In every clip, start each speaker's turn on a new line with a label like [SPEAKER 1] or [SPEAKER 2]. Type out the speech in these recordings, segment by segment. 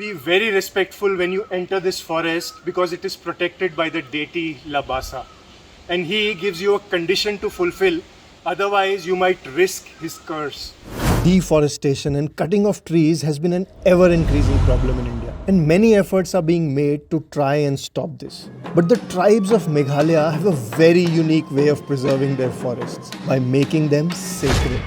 [SPEAKER 1] Be very respectful when you enter this forest because it is protected by the deity Labasa. And he gives you a condition to fulfill, otherwise you might risk his curse. Deforestation and cutting of trees has been an ever-increasing problem in India, and many efforts are being made to try and stop this. But the tribes of Meghalaya have a very unique way of preserving their forests by making them sacred.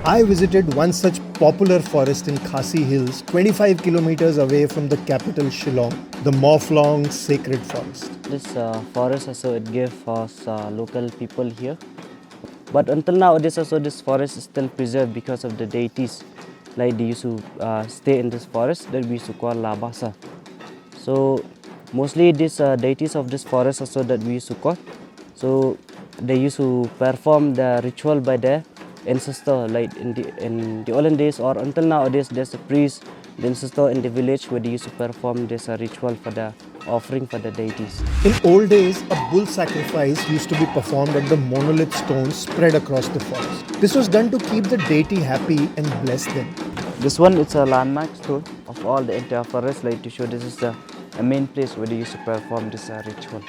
[SPEAKER 1] I visited one such popular forest in Khasi Hills, 25 kilometers away from the capital Shillong, the Mawphlang sacred forest.
[SPEAKER 2] This forest also it gave us local people here. But until nowadays also this forest is still preserved because of the deities. Like they used to stay in this forest that we used to call Labasa. So mostly these deities of this forest also that we used to call. So they used to perform the ritual by their ancestor, like in the olden days or until nowadays there's a priest, the ancestor in the village where they used to perform this ritual for the offering for the deities.
[SPEAKER 1] In old days, a bull sacrifice used to be performed at the monolith stones spread across the forest. This was done to keep the deity happy and bless them.
[SPEAKER 2] This one it's a landmark stone of all the entire forest, like to show this is the main place where they used to perform this ritual.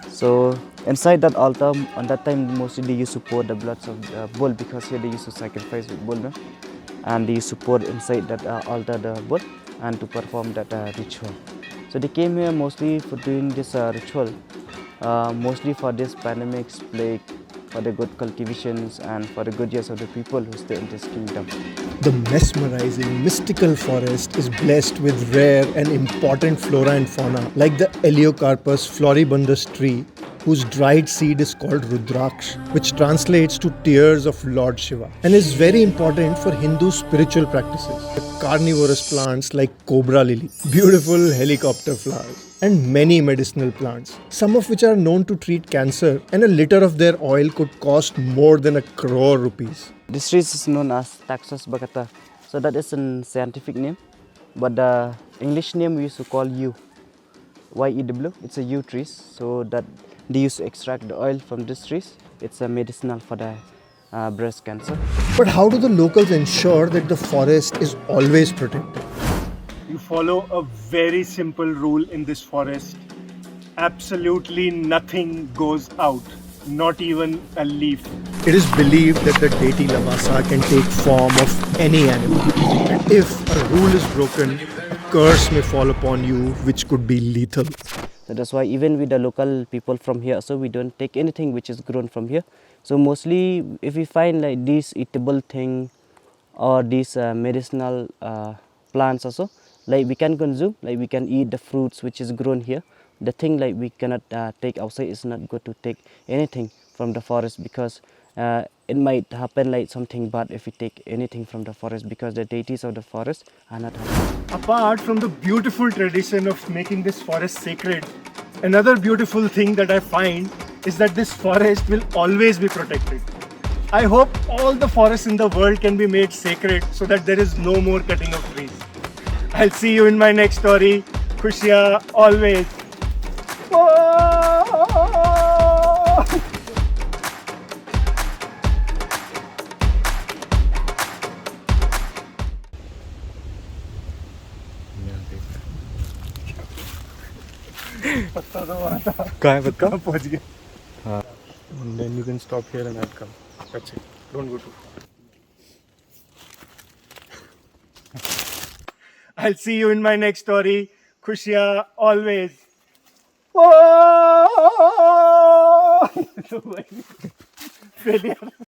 [SPEAKER 2] So inside that altar, on that time mostly they used to pour the bloods of the bull because here they used to sacrifice with bull, no? And they used to pour inside that altar the bull and to perform that ritual. So they came here mostly for doing this ritual, mostly for this pandemics, plague, for the good cultivations and for the good years of the people who stay in this kingdom.
[SPEAKER 1] The mesmerizing, mystical forest is blessed with rare and important flora and fauna like the Eliocarpus floribundus tree, whose dried seed is called Rudraksh, which translates to tears of Lord Shiva, and is very important for Hindu spiritual practices. The carnivorous plants like cobra lily, beautiful helicopter flowers, and many medicinal plants, some of which are known to treat cancer, and a liter of their oil could cost more than 1 crore rupees.
[SPEAKER 2] This tree is known as Taxus baccata. So that is a scientific name, but the English name we used to call yew. YEW, it's a yew trees, so that they used to extract the oil from these trees. It's a medicinal for the breast cancer.
[SPEAKER 1] But how do the locals ensure that the forest is always protected? You follow a very simple rule in this forest. Absolutely nothing goes out, not even a leaf. It is believed that the deity Lavasa can take form of any animal. And if a rule is broken, a curse may fall upon you, which could be lethal.
[SPEAKER 2] So that's why even with the local people from here, so we don't take anything which is grown from here. So mostly if we find like this eatable thing or these medicinal plants also, like we can consume, like we can eat the fruits which is grown here. The thing like we cannot take outside is not good to take anything from the forest because it might happen like something bad if we take anything from the forest because the deities of the forest are not happy. Apart from the beautiful tradition of making this forest sacred, another beautiful thing that I find is that this forest will always be protected. I hope all the forests in the world can be made sacred so that there is no more cutting of trees. I'll see you in my next story. Khushiya always. And then you can stop here and I'll come. That's it. Don't go too far. I'll see you in my next story. Khushiya always. Failure.